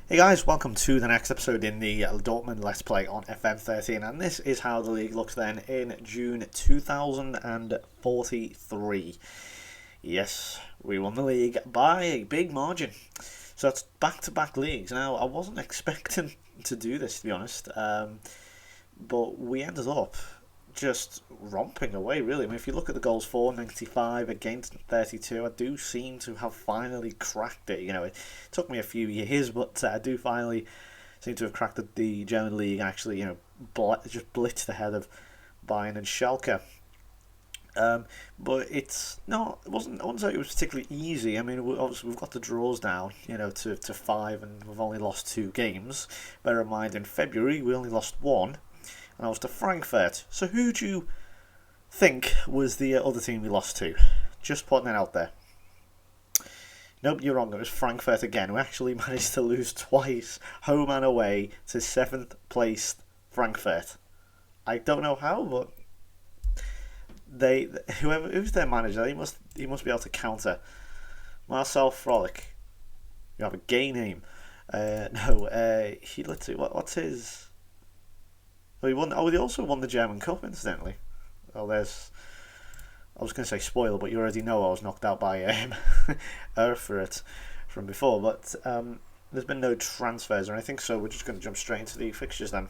Hey guys, welcome to the next episode in the Dortmund Let's Play on FM13, and this is how the league looks then in June 2043. Yes, we won the league by a big margin. So it's back-to-back leagues. Now, I wasn't expecting to do this, to be honest, but we ended up just romping away, really. I mean, if you look at the goals for 95 against 32, I do seem to have finally cracked it. It took me a few years, but I do finally seem to have cracked the German league and actually, just blitzed ahead of Bayern and Schalke. But it's not. It wasn't. I wouldn't say it was particularly easy. I mean, obviously we've got the draws down, to five, and we've only lost two games. Bear in mind, in February we only lost one, and I was to Frankfurt. So who do you think was the other team we lost to? Just putting it out there. Nope, you're wrong. It was Frankfurt again. We actually managed to lose twice, home and away, to seventh placed Frankfurt. I don't know how, but who's their manager, he must be able to counter. Marcel Frolic. You have a gay name. No, he literally what's his? Oh, he won. Oh, he also won the German Cup, incidentally. Oh, I was going to say spoiler, but you already know I was knocked out by Erfurt from before. But there's been no transfers or anything, so we're just going to jump straight into the fixtures then.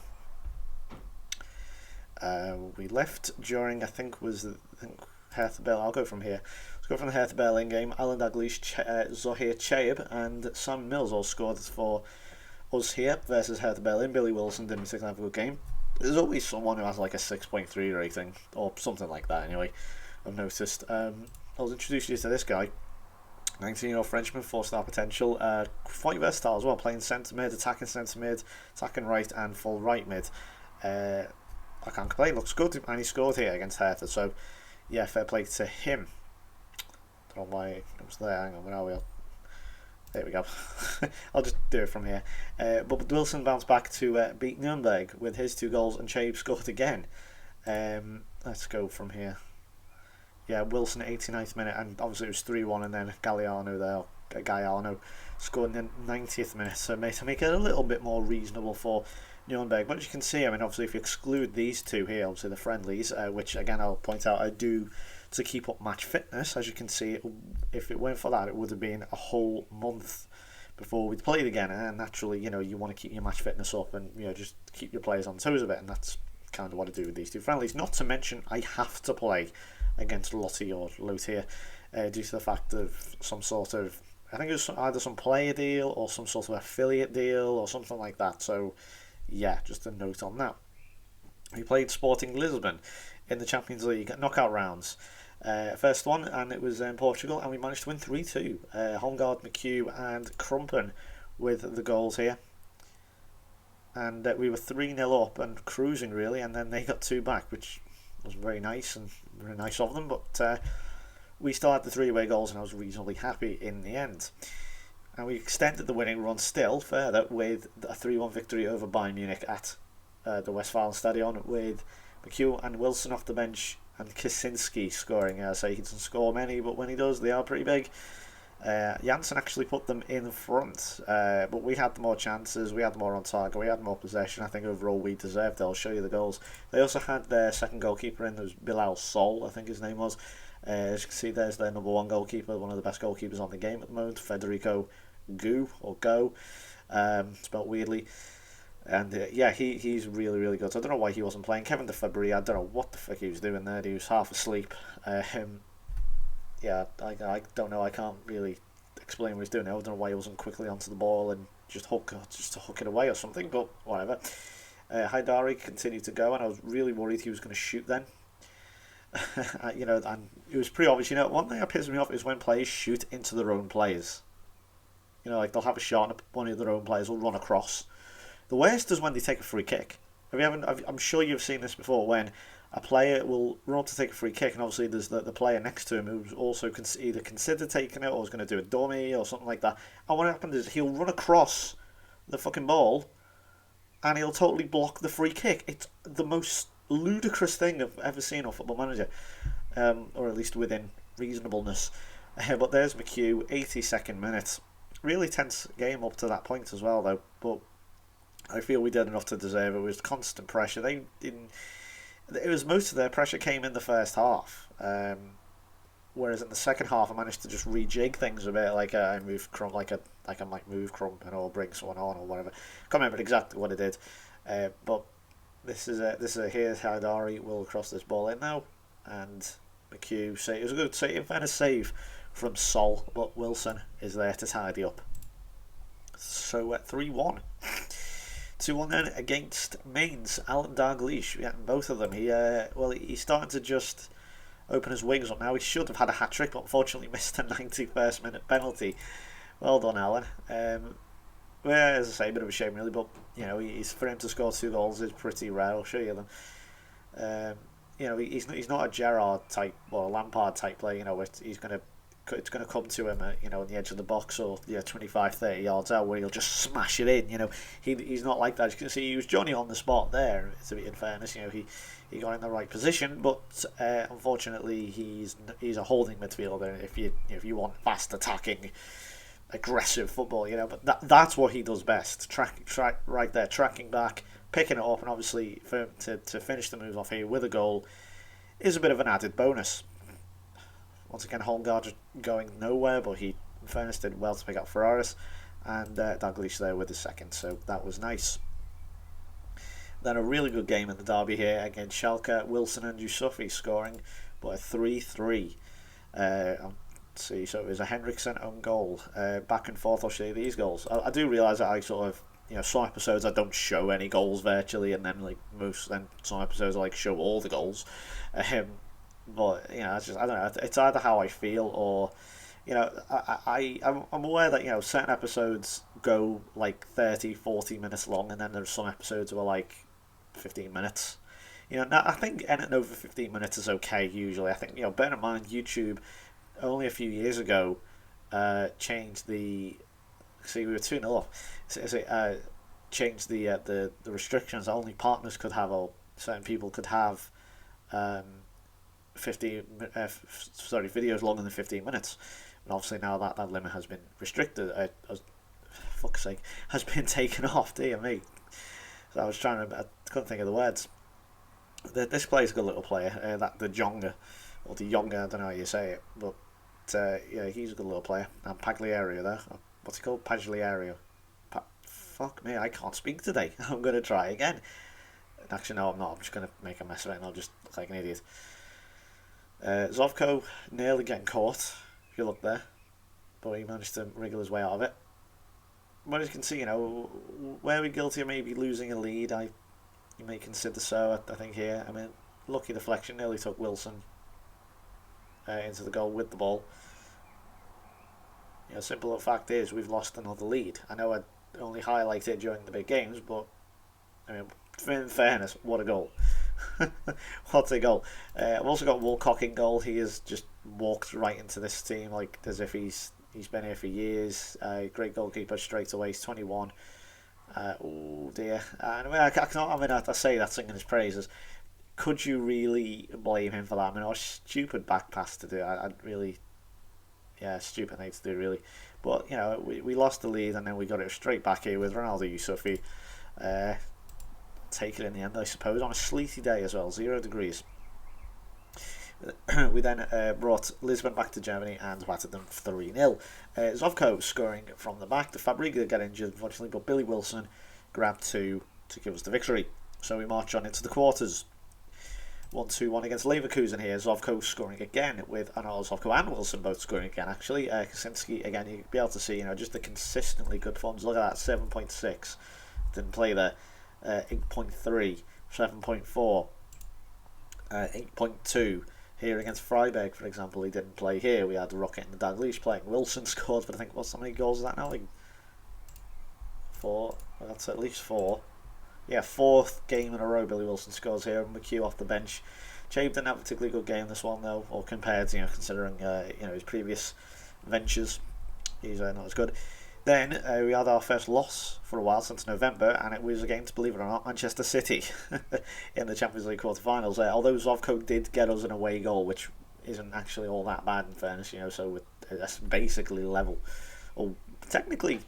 We left during, I think Hertha Berlin. I'll go from here. Let's go from the Hertha Berlin game. Alan Dalglish, Zohir Chaib and Sam Mills all scored for us here versus Hertha Berlin. Billy Wilson didn't particularly have a good game. There's always someone who has like a 6.3 rating or something like that anyway, I've noticed. I'll introduce you to this guy. 19-year-old Frenchman, 4-star potential, quite versatile as well, playing centre mid, attacking centre mid, attacking right and full right mid. I can't complain, looks good, and he scored here against Hertha, so yeah, fair play to him. Don't know why it was there, hang on, where are we? There we go. I'll just do it from here. But Wilson bounced back to beat Nuremberg with his 2 goals, and Chaib scored again. Let's go from here. Yeah, Wilson 89th minute, and obviously it was 3-1, and then Galliano scored in the 90th minute, so to make it a little bit more reasonable for Nuremberg. But as you can see, I mean, obviously if you exclude these two here, obviously the friendlies, which again I'll point out I do to keep up match fitness. As you can see, if it weren't for that, it would have been a whole month before we'd played again, and naturally, you want to keep your match fitness up and just keep your players on toes a bit, and that's kind of what I do with these two friendlies. Not to mention I have to play against Lottie or Lotier due to the fact of some sort of, I think it was either some player deal or some sort of affiliate deal or something like that. So yeah, just a note on that. We played Sporting Lisbon in the Champions League knockout rounds. First one, and it was in Portugal, and we managed to win 3-2. Holmgaard, McHugh and Krumpen with the goals here. And we were 3-0 up and cruising really, and then they got 2 back, which was very nice of them, but we still had the 3 away goals, and I was reasonably happy in the end. And we extended the winning run still further with a 3-1 victory over Bayern Munich at the Westfalenstadion, with McHugh and Wilson off the bench and Kaczynski scoring. So he doesn't score many, but when he does, they are pretty big. Janssen actually put them in front, but we had more chances, we had more on target, we had more possession. I think overall we deserved it. I'll show you the goals. They also had their second goalkeeper in. There was Bilal Sol, I think his name was. As you can see, there's their number 1 goalkeeper, one of the best goalkeepers on the game at the moment, Federico Go, spelled weirdly. And yeah, he's really, really good. So I don't know why he wasn't playing. Kevin De Fabry, I don't know what the fuck he was doing there. He was half asleep. Yeah, I don't know. I can't really explain what he's doing. I don't know why he wasn't quickly onto the ball and just to hook it away or something. But whatever. Haidari continued to go, and I was really worried he was going to shoot then. And it was pretty obvious. One thing that pisses me off is when players shoot into their own players. Like they'll have a shot and one of their own players will run across. The worst is when they take a free kick. I'm sure you've seen this before, when a player will run up to take a free kick, and obviously there's the player next to him who's also either considered taking it or is going to do a dummy or something like that. And what happens is he'll run across the fucking ball and he'll totally block the free kick. It's the most ludicrous thing I've ever seen on Football Manager, or at least within reasonableness. But there's McHugh, 82nd minute. really tense game up to that point as well, though. But I feel we did enough to deserve it. It was constant pressure. They didn't. It was most of their pressure came in the first half. Whereas in the second half, I managed to just rejig things a bit, like I moved Crump, like I might move Crump and or bring someone on or whatever. Can't remember exactly what I did, but this is a here Haidari will cross this ball in now, and McHugh say it was a good save and a save from Sol, but Wilson is there to tidy up. So 3-1. 2-1 then against Mainz. Alan Dalglish, yeah, both of them. He's starting to just open his wings up now. He should have had a hat trick, but unfortunately missed a 91st minute penalty. Well done, Alan. Well, as I say, a bit of a shame really, but he's for him to score 2 goals is pretty rare. I'll show you them. He's not a Gerrard type or a Lampard type player. It's gonna come to him on the edge of the box or 25-30 yards out where he'll just smash it in. He's not like that. You can see he was Johnny on the spot there. To be in fairness, he got in the right position, but unfortunately he's a holding midfielder. If you want fast attacking, aggressive football, but that's what he does best. Track right there, tracking back, picking it up, and obviously for him to finish the move off here with a goal is a bit of an added bonus. Once again, Holmgaard going nowhere, but he, in fairness, did well to pick up Ferraris, and Dalglish there with the second, so that was nice. Then a really good game in the derby here against Schalke. Wilson and Yusufi scoring, but a 3-3. Let's see, so it was a Henriksen own goal. Back and forth, I'll show you these goals. I do realise that I sort of, some episodes I don't show any goals virtually, and then some episodes I show all the goals. But I don't know. It's either how I feel or, I'm aware that certain episodes go 30-40 minutes long, and then there's some episodes who are 15 minutes. Now I think anything over 15 minutes is okay usually. I think bear in mind YouTube only a few years ago changed the. See, we were 2-0 off. Changed the restrictions. Only partners could have, or certain people could have. videos longer than 15 minutes, and obviously now that limit has been restricted. Fuck's sake, has been taken off. Dear me. So I couldn't think of the words. This player's a good little player. The Jonga, or the Yonga, I don't know how you say it, but he's a good little player. And Pagliario there. What's he called? Pagliario. Fuck me, I can't speak today. I'm gonna try again. Actually, no, I'm not. I'm just gonna make a mess of it, and I'll just look like an idiot. Zovko nearly getting caught, if you look there, but he managed to wriggle his way out of it. But as you can see, where we're guilty of maybe losing a lead, you may consider so, I think here. I mean, lucky deflection, nearly took Wilson into the goal with the ball. Simple fact is, we've lost another lead. I know I only highlight it during the big games, but, I mean, in fairness, what a goal. What a goal. I've also got Woolcock in goal. He has just walked right into this team as if he's been here for years. Great goalkeeper straight away. He's 21. Oh dear. I say that singing his praises. Could you really blame him for that? I mean, a stupid back pass to do. I'd really, stupid thing to do really. But we lost the lead and then we got it straight back here with Ronaldo Yusufi. Take it in the end, I suppose, on a sleety day as well, 0 degrees. We then brought Lisbon back to Germany and battered them 3-0. Zovko scoring from the back. The Fabriga got injured, unfortunately, but Billy Wilson grabbed 2 to give us the victory. So we march on into the quarters. 1-2-1 against Leverkusen here. Zovko scoring again with Zovko and Wilson both scoring again, actually. Kaczynski, again, you'll be able to see, just the consistently good forms. Look at that, 7.6. Didn't play there. 8.3, 7.4, 8.2 here against Freiburg, for example. He didn't play here. We had Rocket and Dalglish playing. Wilson scored, but I think, how many goals is that now? 4. Well, that's at least 4. Yeah, 4th game in a row Billy Wilson scores here. McHugh off the bench. Chabe didn't have a particularly good game this one though, or compared, considering his previous ventures. He's not as good. Then we had our first loss for a while since November, and it was against, believe it or not, Manchester City in the Champions League quarterfinals. Although Zovko did get us an away goal, which isn't actually all that bad in fairness, so that's basically level, or technically,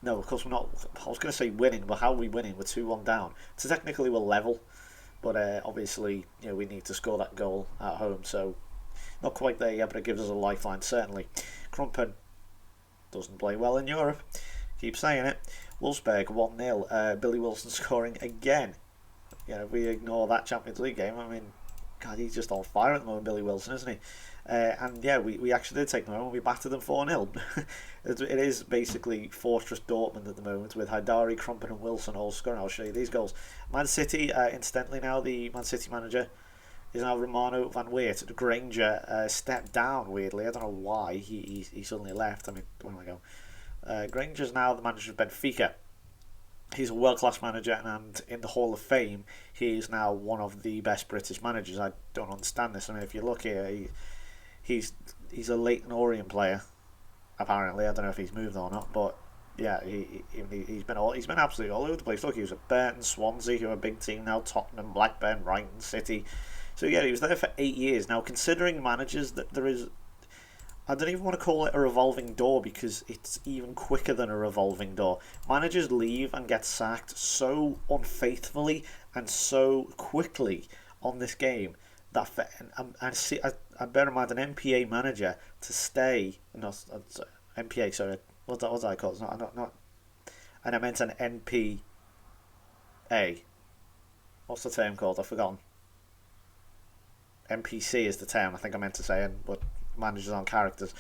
no, of course we're not. I was going to say winning, but how are we winning? We're 2-1 down. So technically we're level, but obviously we need to score that goal at home. So not quite there yet, but it gives us a lifeline certainly. Krumpen doesn't play well in Europe. Keep saying it. Wolfsburg 1-0. Billy Wilson scoring again. If we ignore that Champions League game, I mean, God, he's just on fire at the moment, Billy Wilson, isn't he? And yeah, we actually did take them home and we battered them 4-0. It is basically Fortress Dortmund at the moment with Haidari, Krumpen and Wilson all scoring. I'll show you these goals. Man City, incidentally now, the Man City manager is now Romano van Weert. Granger stepped down weirdly. I don't know why he suddenly left. I mean, where am I going? Granger's now the manager of Benfica. He's a world-class manager, and in the Hall of Fame, he is now one of the best British managers. I don't understand this. I mean, if you look here, he's a Leyton Orient player. Apparently, I don't know if he's moved or not, but yeah, he's been absolutely all over the place. Look, he was at Burton, Swansea, who are a big team now, Tottenham, Blackburn, Brighton, City. So yeah, he was there for 8 years. Now, considering managers, that there is, I don't even want to call it a revolving door because it's even quicker than a revolving door. Managers leave and get sacked so unfaithfully and so quickly on this game that I bear in mind an MPA manager to stay. No, MPA. Sorry, what did I call it? Not. And I meant an NPA. What's the term called? I've forgotten. NPC is the term I think I meant to say, but managers aren't characters.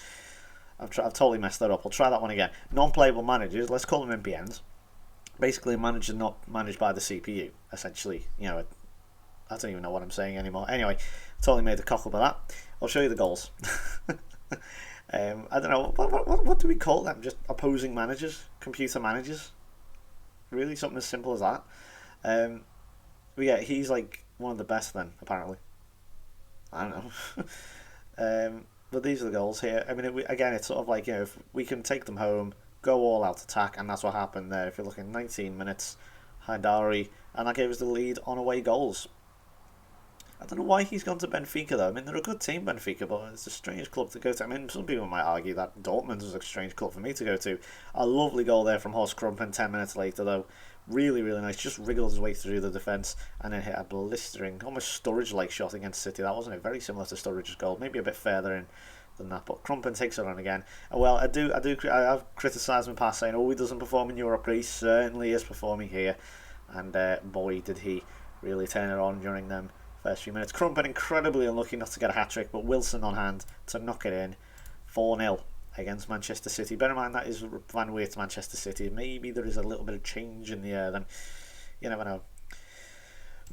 I've totally messed that up. I'll try that one again. Non-playable managers, let's call them MPNs. Basically, a manager not managed by the CPU, essentially. I don't even know what I'm saying anymore. Anyway, totally made a cock up of that. I'll show you the goals. I don't know, what do we call them? Just opposing managers? Computer managers? Really? Something as simple as that? But yeah, he's like one of the best then, apparently. I don't know. But these are the goals here. I mean, again, it's sort of like, if we can take them home, go all out attack, and that's what happened there. If you're looking 19 minutes, Haidari, and that gave us the lead on away goals. I don't know why he's gone to Benfica though. I mean, they're a good team, Benfica, but it's a strange club to go to. I mean, some people might argue that Dortmund is a strange club for me to go to. A lovely goal there from Horst Krumpen 10 minutes later though. Really, really nice. Just wriggled his way through the defence and then hit a blistering, almost Sturridge-like shot against City. That wasn't it? Very similar to Sturridge's goal. Maybe a bit further in than that, but Krumpen takes it on again. Well, I have criticised him past saying, he doesn't perform in Europe, but he certainly is performing here. And boy, did he really turn it on during them first few minutes. Krumpen incredibly unlucky not to get a hat-trick, but Wilson on hand to knock it in. 4-0 against Manchester City. Bear in mind that is Van Weert's Manchester City. Maybe there is a little bit of change in the air then. You never know.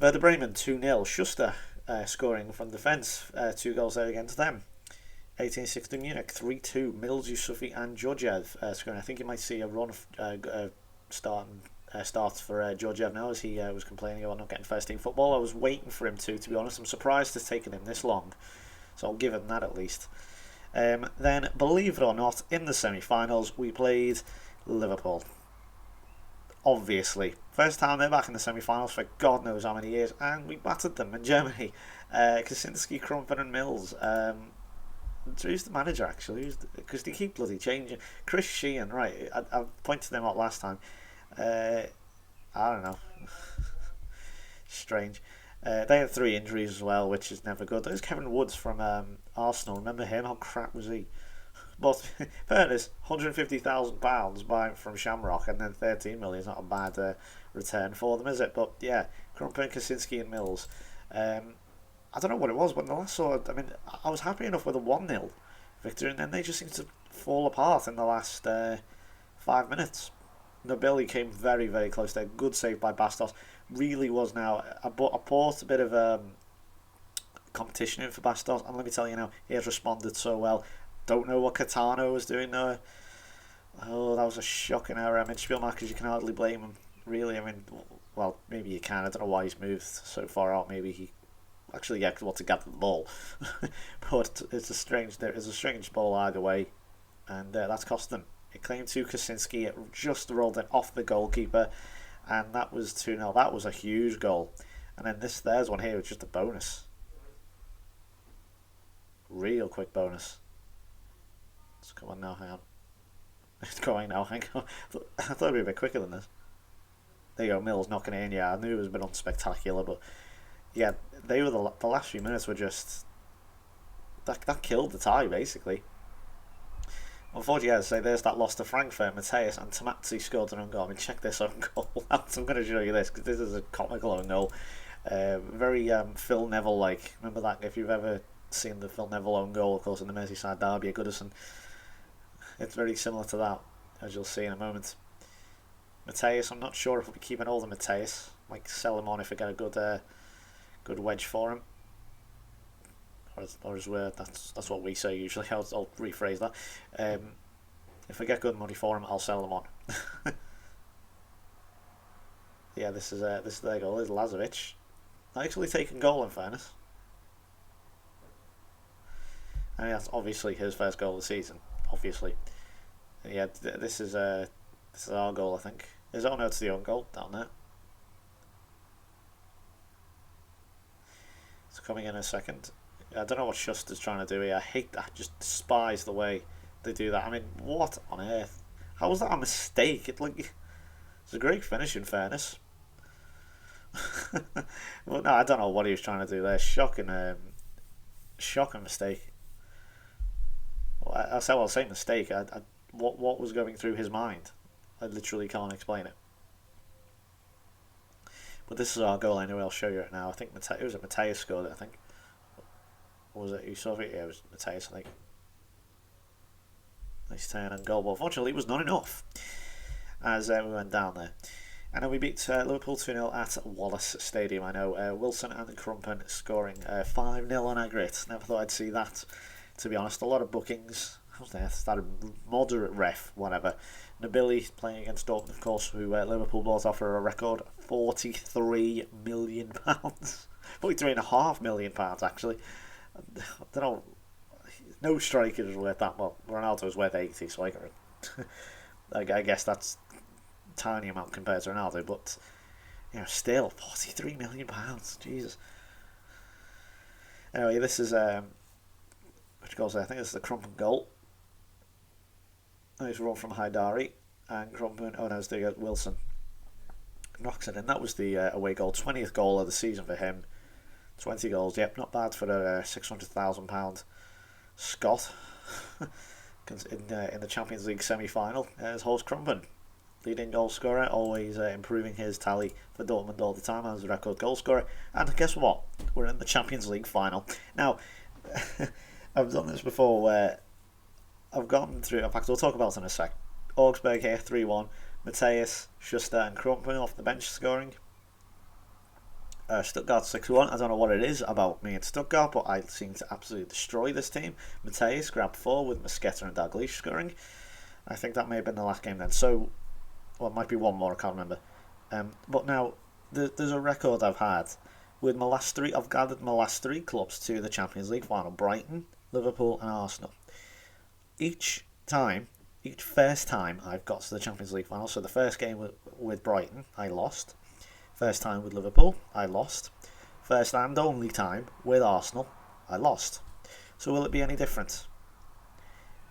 Werder Bremen 2-0. Schuster scoring from defence. 2 goals there against them. 1860 Munich 3-2. Mills, Yusufi and Georgiev scoring. I think you might see a run of starts for Georgiev now, as he was complaining about not getting first team football. I was waiting for him to be honest. I'm surprised it's taken him this long, so I'll give him that at least. Then, believe it or not, in the semi-finals we played Liverpool. Obviously, first time they're back in the semi-finals for God knows how many years, and we battered them in Germany. Kaczynski, Krumpen and Mills. Who's the manager actually? Because they keep bloody changing. Chris Sheehan, right? I pointed them out last time. I don't know. Strange. They had 3 injuries as well, which is never good. There's Kevin Woods from Arsenal. Remember him? How crap was he? But fairness, £150,000 buying from Shamrock, and then 13 million is not a bad return for them, is it? But yeah, Krumpen, Kaczynski, and Mills. I don't know what it was, but in the last I mean, I was happy enough with a 1-0 victory, and then they just seemed to fall apart in the last 5 minutes. Nobili came very, very close there. Good save by Bastos. Really was now. I bought a bit of competition in for Bastos, and let me tell you now, he has responded so well. Don't know what Catano was doing there. Oh, that was a shocking error. I mean, Spielmarkers, you can hardly blame him, really. I mean, well, maybe you can. I don't know why he's moved so far out. Maybe he actually wants to gather the ball. But there is a strange ball either way, and that's cost them. It came to Kaczynski, it just rolled it off the goalkeeper, and that was 2-0. That was a huge goal. And then there's one here, it's just a bonus. Real quick bonus. Let's come on now, hang on. It's going now. I thought it'd be a bit quicker than this. There you go, Mills knocking it in. Yeah, I knew it was a bit unspectacular, but yeah, they were the last few minutes were just that killed the tie basically. Unfortunately, yeah, so there's that loss to Frankfurt. Mateus and Tamazzi scored their own goal. I mean, check this own goal out. I'm going to show you this because this is a comical own goal. Very Phil Neville like. Remember that if you've ever seen the Phil Neville own goal, of course, in the Merseyside derby at Goodison. It's very similar to that, as you'll see in a moment. Mateus, I'm not sure if we'll be keeping all the Mateus. Might sell him on if we get a good wedge for him. Or as that's what we say usually. I'll rephrase that. If I get good money for him, I'll sell them on. Yeah, this is their goal. This is Lazovic. Actually taking goal in fairness. I mean, that's obviously his first goal of the season. Obviously, yeah. This is our goal. I think. Is it? Oh no, it's the own goal down there. It's coming in a second. I don't know what Schuster's trying to do here. I just despise the way they do that. I mean, what on earth? How was that a mistake? It's a great finish in fairness. Well, no, I don't know what he was trying to do there. Shocking mistake. I'll say mistake. What was going through his mind? I literally can't explain it. But this is our goal anyway. I'll show you it now. I think Mateus scored it. I think. Or was it Yusovic? Yeah, it was Mateus, I think. Nice turn and goal. But unfortunately, it was not enough as we went down there. And then we beat Liverpool 2-0 at Wallace Stadium. I know Wilson and Krumpen scoring 5-0 on aggregate. Never thought I'd see that, to be honest. A lot of bookings. How's that? Started moderate ref, whatever. Nabili playing against Dortmund, of course, who Liverpool bought off for a record £43 million. £43.5 million, actually. I don't know. No striker is worth that. Well, Ronaldo's worth 80, so I guess that's a tiny amount compared to Ronaldo, but still £43 million. Jesus. Anyway, this is which goal? I think this is the Krumpen goal. Nice run from Haidari and Krumpen. Oh no, it's the Wilson knocks it in. That was the away goal, 20th goal of the season for him. 20 goals, yep, not bad for a £600,000 Scot in the Champions League semi-final. As Horst Krumpen, leading goal scorer, always improving his tally for Dortmund all the time as a record goal scorer. And guess what? We're in the Champions League final. Now, I've done this before where I've gone through, in fact we'll talk about it in a sec. Augsburg here, 3-1. Mateus, Schuster and Krumpen off the bench scoring. Stuttgart 6-1. I don't know what it is about me and Stuttgart, but I seem to absolutely destroy this team. Mateus grabbed 4 with Mosqueta and Dalglish scoring. I think that may have been the last game then. So, well, it might be one more, I can't remember. But now, there's a record I've had with my last 3. I've gathered my last 3 clubs to the Champions League final: Brighton, Liverpool, and Arsenal. Each first time I've got to the Champions League final. So the first game with Brighton, I lost. First time with Liverpool, I lost. First and only time with Arsenal, I lost. So will it be any different?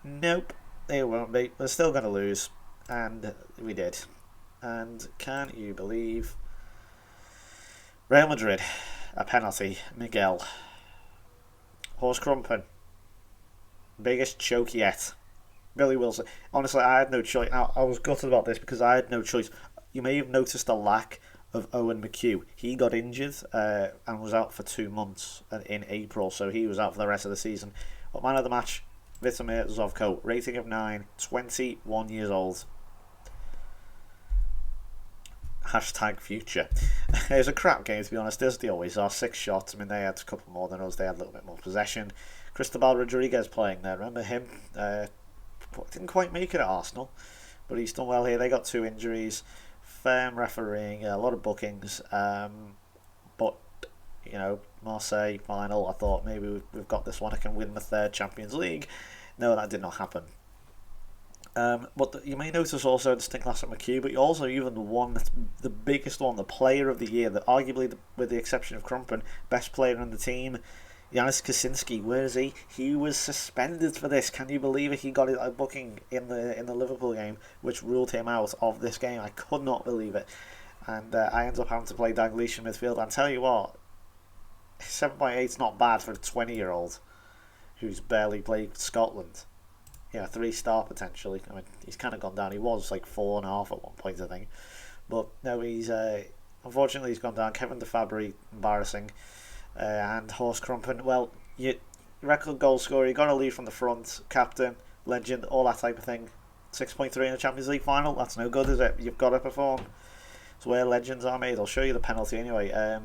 Nope, it won't be. We're still going to lose. And we did. And can you believe? Real Madrid, a penalty. Miguel. Horst Krumpen. Biggest choke yet. Billy Wilson. Honestly, I had no choice. I was gutted about this because I had no choice. You may have noticed a lack of Owen McHugh. He got injured and was out for 2 months in April, so he was out for the rest of the season. But man of the match, Vitomir Zovko, rating of 9, 21 years old. Hashtag future. It was a crap game, to be honest, as they always are. 6 shots. I mean, they had a couple more than us. They had a little bit more possession. Cristobal Rodriguez playing there. Remember him? Didn't quite make it at Arsenal, but he's done well here. They got 2 injuries. Firm refereeing, a lot of bookings, but Marseille final. I thought maybe we've got this one. I can win the 3rd Champions League. No, that did not happen. But you may notice also a distinct loss at McHugh, but you also even the biggest one, the player of the year, that arguably, with the exception of Krumpen, best player on the team. Yanis Kaczynski, where is he? He was suspended for this. Can you believe it? He got a booking in the Liverpool game, which ruled him out of this game. I could not believe it. And I ended up having to play Dalglish in midfield. And tell you what, 7.8 is not bad for a 20-year-old who's barely played Scotland. Yeah, 3-star potentially. I mean, he's kind of gone down. He was like 4.5 at one point, I think. But no, he's unfortunately he's gone down. Kevin De Fabry, embarrassing, and Horst Krumpen. Well, you record goal scorer. You got to lead from the front, captain, legend, all that type of thing. 6.3 in the Champions League final. That's no good, is it? You've got to perform. It's where legends are made. I'll show you the penalty anyway.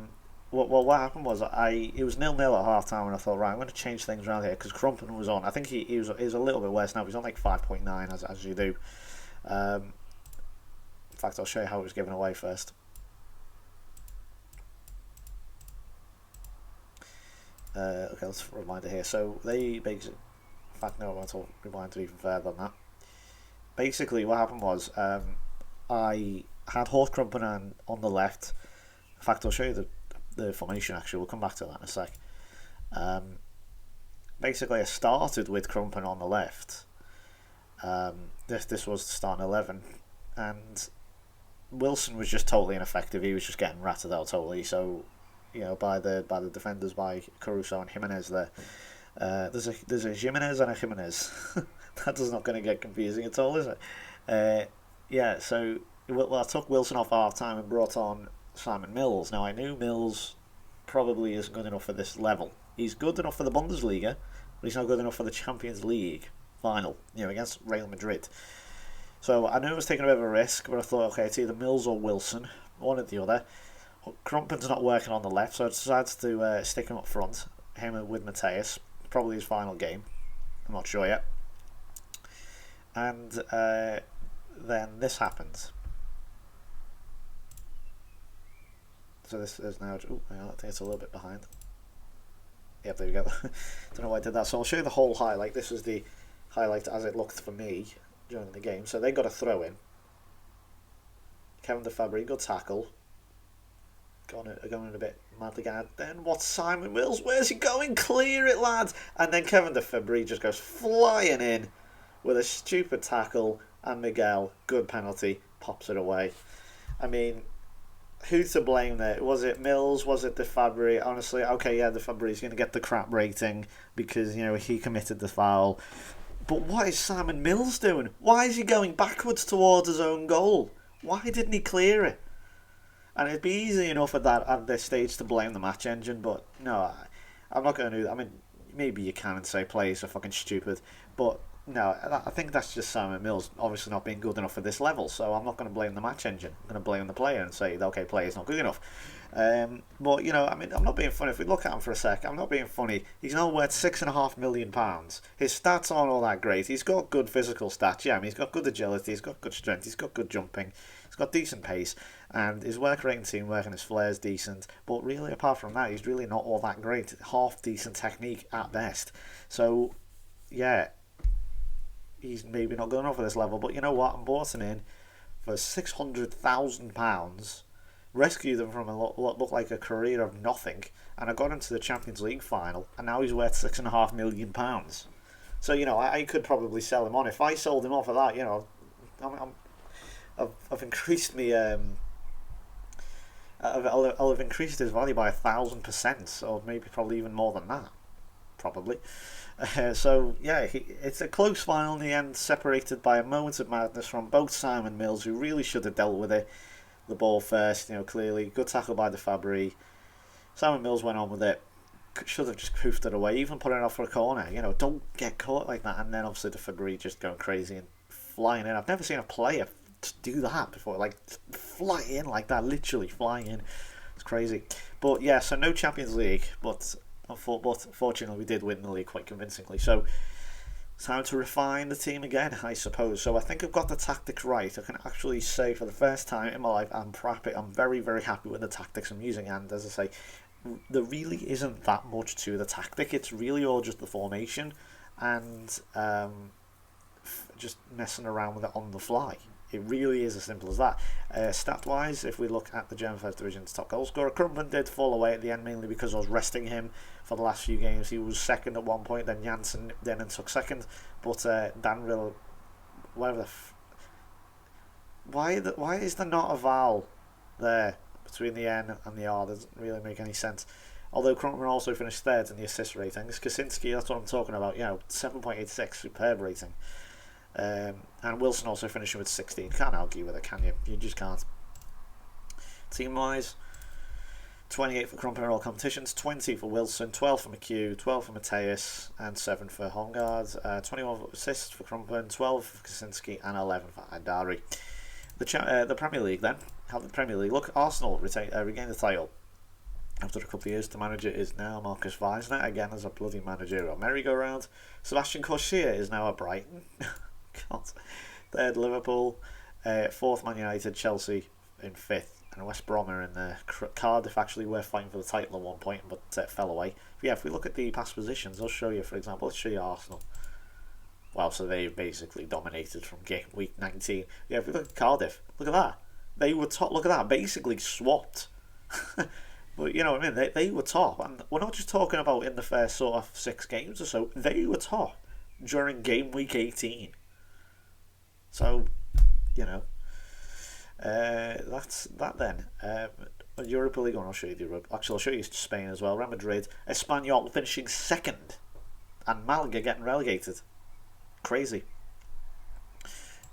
What happened was it was 0-0 at half time, and I thought, right, I'm going to change things around here because Krumpen was on. I think he was a little bit worse now. He's on like 5.9 as you do. In fact, I'll show you how it was given away first. Okay, let's rewind it here. So they basically, in fact, no, I want to rewind to even further than that. Basically, what happened was I had Horst Krumpen on the left. In fact, I'll show you the formation actually. We'll come back to that in a sec. Basically, I started with Krumpen on the left. This was the starting 11, and Wilson was just totally ineffective. He was just getting ratted out totally. So, by the defenders, by Caruso and Jimenez there. There's a Jimenez and a Jimenez. That is not going to get confusing at all, is it? Yeah. So I took Wilson off half time and brought on Simon Mills. Now I knew Mills probably isn't good enough for this level. He's good enough for the Bundesliga, but he's not good enough for the Champions League final, against Real Madrid. So I knew I was taking a bit of a risk, but I thought, okay, it's either Mills or Wilson, one or the other. Krumpen's not working on the left, so I decided to stick him up front, him with Mateus, probably his final game. I'm not sure yet. And then this happens. So this is now. Oh, I think it's a little bit behind. Yep, there we go. Don't know why I did that. So I'll show you the whole highlight. This was the highlight as it looked for me during the game. So they got a throw in. Kevin De Fabry, good tackle. Going a bit mad again. Then what's Simon Mills? Where's he going? Clear it, lads! And then Kevin De Fabry just goes flying in with a stupid tackle, and Miguel, good penalty, pops it away. I mean, who's to blame there? Was it Mills? Was it De Fabry? Honestly, okay, yeah, De Fabry's going to get the crap rating because, he committed the foul. But what is Simon Mills doing? Why is he going backwards towards his own goal? Why didn't he clear it? And it'd be easy enough at this stage to blame the match engine, but no, I'm not going to do that. I mean, maybe you can and say players are fucking stupid, but no, I think that's just Simon Mills obviously not being good enough for this level, so I'm not going to blame the match engine. I'm going to blame the player and say, okay, player's not good enough. But, I mean, I'm not being funny. If we look at him for a sec, I'm not being funny. He's now worth £6.5 million. His stats aren't all that great. He's got good physical stats. Yeah, I mean, he's got good agility, he's got good strength, he's got good jumping, he's got decent pace, and his work rate and teamwork and his flair is decent. But really, apart from that, he's really not all that great. Half decent technique at best. So, yeah, he's maybe not good enough for this level. But you know what? I'm bought him in for £600,000. Rescued him from what looked like a career of nothing, and I got him to the Champions League final, and now he's worth £6.5 million. So I could probably sell him on. If I sold him off at that, I've increased me. I'll have increased his value by 1,000%, or maybe probably even more than that, probably. So yeah, it's a close final in the end, separated by a moment of madness from both Simon Mills, who really should have dealt with the ball first. Clearly good tackle by De Fabry. Simon Mills went on with it, should have just poofed it away, even put it off for a corner. Don't get caught like that. And then obviously De Fabry just going crazy and flying in. I've never seen a player do that before, like fly in like that, literally flying in. It's crazy. But yeah, so no Champions League, but fortunately we did win the league quite convincingly. So time to refine the team again, I suppose. So I think I've got the tactics right. I can actually say for the first time in my life I'm very, very happy with the tactics I'm using. And as I say, there really isn't that much to the tactic. It's really all just the formation and just messing around with it on the fly. It really is as simple as that. Stat-wise, if we look at the German First Division's top goal scorer, Krumpen did fall away at the end, mainly because I was resting him for the last few games. He was second at one point, then Janssen then took second, but Danville, whatever the why is there not a vowel there between the N and the R? Doesn't really make any sense. Although Krumpen also finished third in the assist ratings. Kaczynski, that's what I'm talking about. 7.86, superb rating. And Wilson also finishing with 16. Can't argue with it, can you? You just can't. Team-wise, 28 for Krumpen in all competitions, 20 for Wilson, 12 for McHugh, 12 for Mateus, and 7 for Hongard. 21 assists for Krumpen, 12 for Kaczynski, and 11 for Haidari. The Premier League then. How the Premier League look? Arsenal regained the title after a couple of years. The manager is now Marcus Weisner, again as a bloody managerial merry-go-round. Sebastian Corsia is now at Brighton. God. Third Liverpool, fourth Man United, Chelsea in fifth, and West Brom are in there. Cardiff actually were fighting for the title at one point, but fell away. But yeah, if we look at the past positions, I'll show you. For example, let's show you Arsenal. Well, so they've basically dominated from week 19. Yeah, if we look at Cardiff, look at that. They were top. Look at that, basically swapped. But you know what I mean. They were top, and we're not just talking about in the first sort of 6 games or so. They were top during game week 18. So, that's that then. Europa League, I'll show you the Europe. Actually, I'll show you Spain as well. Real Madrid, Espanyol finishing second, and Malaga getting relegated. Crazy.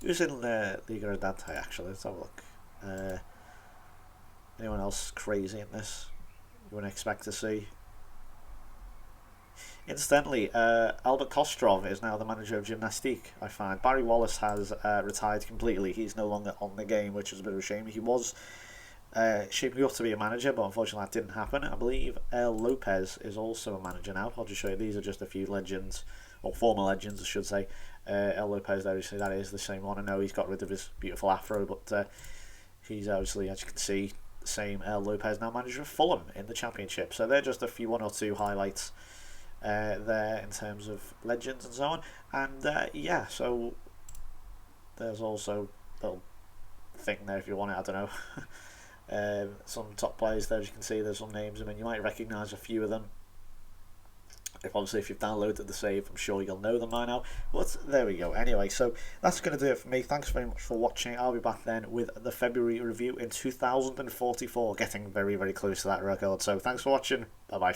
Who's in Liga Adante, actually? Let's have a look. Anyone else crazy in this you wouldn't expect to see? Incidentally, Albert Kostrov is now the manager of Gymnastique, I find. Barry Wallace has retired completely. He's no longer on the game, which is a bit of a shame. He was shaping up to be a manager, but unfortunately that didn't happen. I believe El Lopez is also a manager now. I'll just show you. These are just a few legends, or former legends, I should say. El Lopez, obviously, that is the same one. I know he's got rid of his beautiful afro, but he's obviously, as you can see, the same El Lopez, now manager of Fulham in the Championship. So they're just a few, 1 or 2 highlights there in terms of legends and so on. And yeah, so there's also a little thing there if you want it, I don't know. Some top players there, as you can see, there's some names. I mean, you might recognise a few of them. If you've downloaded the save, I'm sure you'll know them by now. But there we go. Anyway, so that's going to do it for me. Thanks very much for watching. I'll be back then with the February review in 2044, getting very, very close to that record. So thanks for watching. Bye-bye.